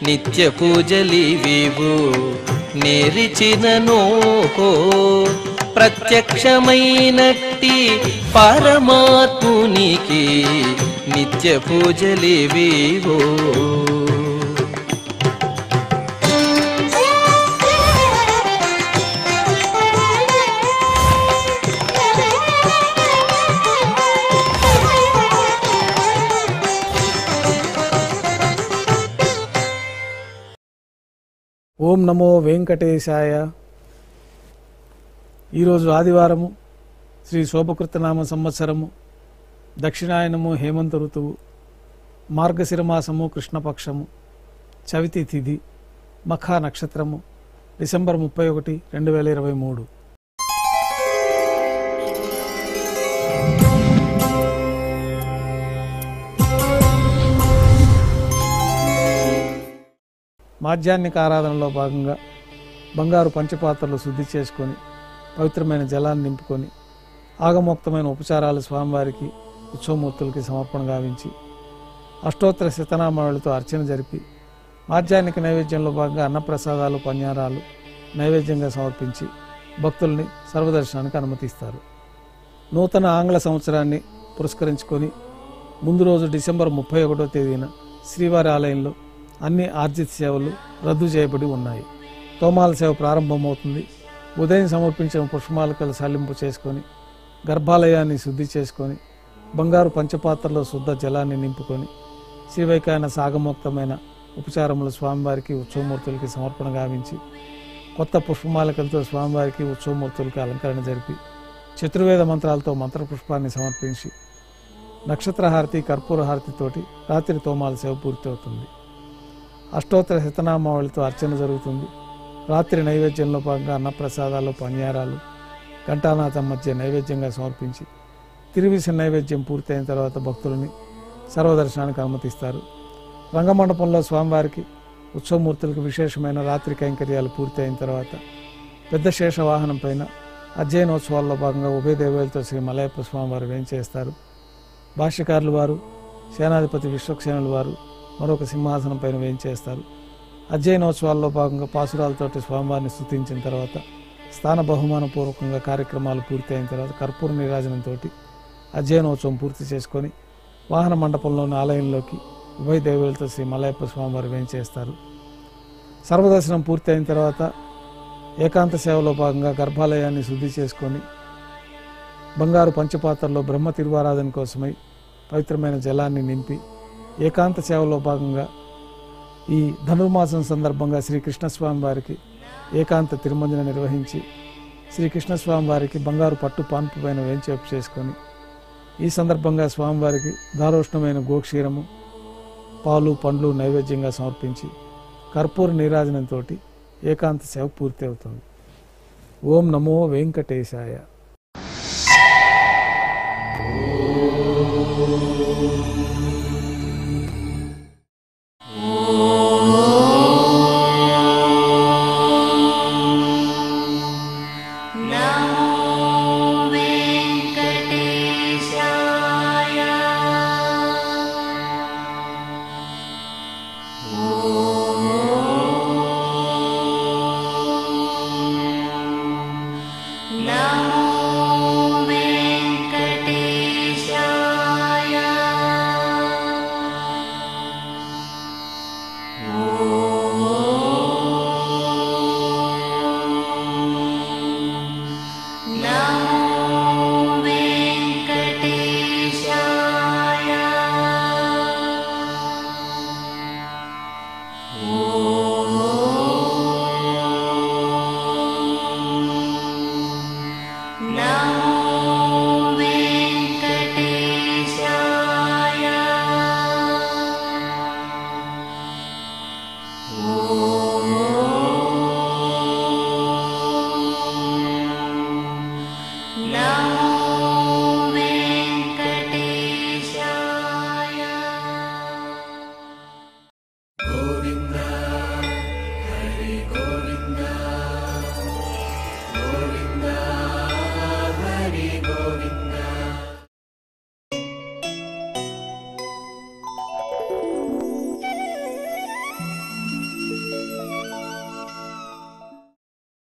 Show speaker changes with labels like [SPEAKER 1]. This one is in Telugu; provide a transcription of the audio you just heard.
[SPEAKER 1] నిత్య పూజలివివు నేరిచిననో ప్రత్యక్షమైనట్టి పరమాత్మునికి నిత్య పూజలివివో.
[SPEAKER 2] ఓం నమో వెంకటేశాయ. ఈరోజు ఆదివారము, శ్రీ శోభకృతనామ సంవత్సరము, దక్షిణాయనము, హేమంత ఋతువు, మార్గశిరమాసము, కృష్ణపక్షము, చవితి తిథి, మఖా నక్షత్రము, డిసెంబర్ 31, 2023. మాధ్యాహ్నిక ఆరాధనలో భాగంగా బంగారు పంచపాత్రలు శుద్ధి చేసుకొని పవిత్రమైన జలాన్ని నింపుకొని ఆగమోక్తమైన ఉపచారాలు స్వామివారికి ఉత్సవమూర్తులకి సమర్పణ గావించి అష్టోత్తర శతనామావళితో అర్చన జరిపి మాధ్యాహ్నిక నైవేద్యంలో భాగంగా అన్నప్రసాదాలు, పన్యారాలు నైవేద్యంగా సమర్పించి భక్తుల్ని సర్వదర్శనానికి అనుమతిస్తారు. నూతన ఆంగ్ల సంవత్సరాన్ని పురస్కరించుకొని ముందు రోజు డిసెంబర్ 31వ తేదీన శ్రీవారి ఆలయంలో అన్ని ఆర్జిత సేవలు రద్దు చేయబడి ఉన్నాయి. తోమాల సేవ ప్రారంభమవుతుంది. ఉదయం సమర్పించిన పుష్పమాలికలు సల్లింపు చేసుకొని గర్భాలయాన్ని శుద్ధి చేసుకొని బంగారు పంచపాత్రలో శుద్ధ జలాన్ని నింపుకొని శ్రీవైకాయన సాగమోక్తమైన ఉపచారములు స్వామివారికి ఉత్సవమూర్తులకి సమర్పణ గావించి కొత్త పుష్పమాలికలతో స్వామివారికి ఉత్సవమూర్తులకి అలంకరణ జరిపి చతుర్వేద మంత్రాలతో మంత్రపుష్పాన్ని సమర్పించి నక్షత్రహారతి, కర్పూర హారతితోటి రాత్రి తోమాల సేవ పూర్తి అవుతుంది. అష్టోత్తర శతనామావళితో అర్చన జరుగుతుంది. రాత్రి నైవేద్యంలో భాగంగా అన్నప్రసాదాలు, పన్యారాలు ఘంటానాథం మధ్య నైవేద్యంగా సమర్పించి తిరువిసిన నైవేద్యం పూర్తయిన తర్వాత భక్తులని సర్వదర్శనానికి అనుమతిస్తారు. రంగమండపంలో స్వామివారికి ఉత్సవమూర్తులకు విశేషమైన రాత్రి కైంకర్యాలు పూర్తి అయిన తర్వాత పెద్ద శేష వాహనం పైన అధ్యయనోత్సవాల్లో భాగంగా ఉభయ దేవేలతో శ్రీ మలయప్ప స్వామివారు వేంచేస్తారు. భాష్యకారులు వారు, సేనాధిపతి విశ్వక్సేనులు వారు మరొక సింహాసనం పైన వేయించేస్తారు. అధ్యయనోత్సవాల్లో భాగంగా పాసురాలతోటి స్వామివారిని స్తుతించిన తర్వాత స్థాన బహుమాన పూర్వకంగా కార్యక్రమాలు పూర్తి అయిన తర్వాత కర్పూర నీరాజనంతో అధ్యయనోత్సవం పూర్తి చేసుకొని వాహన మండపంలోని ఆలయంలోకి ఉభయ దేవులతో శ్రీ మలయప్ప స్వామివారు వేయించేస్తారు. సర్వదర్శనం పూర్తి అయిన తర్వాత ఏకాంత సేవలో భాగంగా గర్భాలయాన్ని శుద్ధి చేసుకొని బంగారు పంచపాత్రలో బ్రహ్మ తిరువారాధన కోసమై పవిత్రమైన జలాన్ని నింపి ఏకాంత సేవలో భాగంగా ఈ ధనుర్మాసం సందర్భంగా శ్రీకృష్ణస్వామి వారికి ఏకాంత తిరుమంజన నిర్వహించి శ్రీకృష్ణస్వామి వారికి బంగారు పట్టు పాన్పు పైన వేంచేపు చేసుకొని ఈ సందర్భంగా స్వామివారికి దారోష్ణమైన గోక్షీరము, పాలు, పండ్లు నైవేద్యంగా సమర్పించి కర్పూర నీరాజనంతో ఏకాంత సేవ పూర్తి అవుతుంది. ఓం నమో వెంకటేశాయ.
[SPEAKER 3] నా